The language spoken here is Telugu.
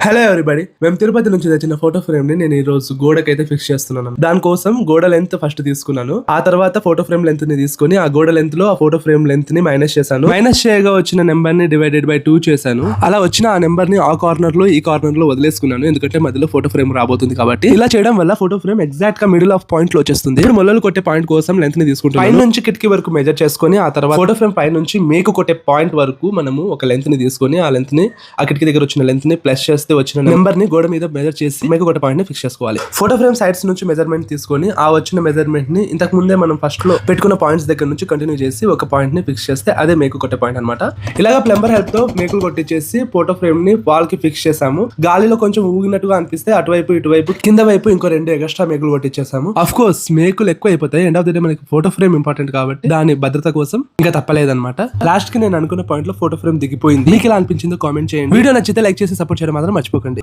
హలో ఎవరీబడి, మేము తిరుపతి నుంచి తెచ్చిన ఫోటో ఫ్రేమ్ ని నేను ఈ రోజు గోడకైతే ఫిక్స్ చేస్తున్నాను. దానికోసం గోడ లెంత్ ఫస్ట్ తీసుకున్నాను. ఆ తర్వాత ఫోటో ఫ్రేమ్ లెంత్ ని తీసుకుని ఆ గోడ లెంత్ లో ఆ ఫోటో ఫ్రేమ్ లెంత్ ని మైనస్ చేశాను. మైనస్ చేయగా వచ్చిన నెంబర్ ని డివైడెడ్ బై 2 చేశాను. అలా వచ్చిన ఆ నెంబర్ ని ఆ కార్నర్ లో ఈ కార్నర్ లో వదిలేసుకున్నాను, ఎందుకంటే మధ్యలో ఫోటో ఫ్రేమ్ రాబోతుంది కాబట్టి. ఇలా చేయడం వల్ల ఫోటో ఫ్రేమ్ ఎగ్జాక్ట్ గా మిడిల్ ఆఫ్ పాయింట్ లో వచ్చేస్తుంది. ఇప్పుడు మొలలు కొట్టే పాయింట్ కోసం లెంత్ ని తీసుకుంటాను. పై నుంచి కిటికీ వరకు మెజర్ చేసుకుని ఆ తర్వాత ఫోటో ఫ్రేమ్ పై నుంచి మేకు కొట్టే పాయింట్ వరకు మనము ఒక లెంత్ ని తీసుకుని ఆ లెంత్ ని ఆ కిటికీ దగ్గర వచ్చిన లెంత్ ని ప్లస్ చేస్తే వచ్చిన నెంబర్ ని గోడ మీద మెజర్ చేసి మేకు కొట్టే పాయింట్ ని ఫిక్స్ చేసుకోవాలి. ఫోటో ఫ్రేమ్ సైడ్స్ నుంచి మెజర్మెంట్ తీసుకొని ఆ వచ్చిన మెజర్మెంట్ ని ఇంతకు ముందే మనం ఫస్ట్ లో పెట్టుకున్న పాయింట్స్ దగ్గర నుంచి కంటిన్యూ చేసి ఒక పాయింట్ ని ఫిక్స్ చేస్తే అదే మేకు కొట్టే పాయింట్ అన్నమాట. ఇలాగా ప్లంబర్ హెల్ప్ తో మేకులు కొట్టించేసి ఫోటో ఫ్రేమ్ ని వాల్ కి ఫిక్స్ చేసాము. గాలిలో కొంచెం ఊగినట్టుగా అనిపిస్తే అటువైపు ఇటువైపు కింద వైపు ఇంకో 2 ఎక్స్ట్రా మేకులు కొట్టించేసాము. ఆఫ్ కోర్స్ మేకులు ఎక్కువ అయిపోతాయి, ఎండ్ ఆఫ్ ది డే మనకి ఫోటో ఫ్రేమ్ ఇంపార్టెంట్ కాబట్టి దాని భద్రత కోసం ఇంకా తప్పలేదన్నమాట. లాస్ట్ కి నేను అనుకున్న పాయింట్ లో ఫోటో ఫ్రేమ్ దిగిపోయింది. మీకు ఎలా అనిపించిందో కామెంట్ చేయండి. వీడియో నచ్చితే లైక్ చేసి సపోర్ట్ చేయడం మాత్రం మర్చిపోకండి.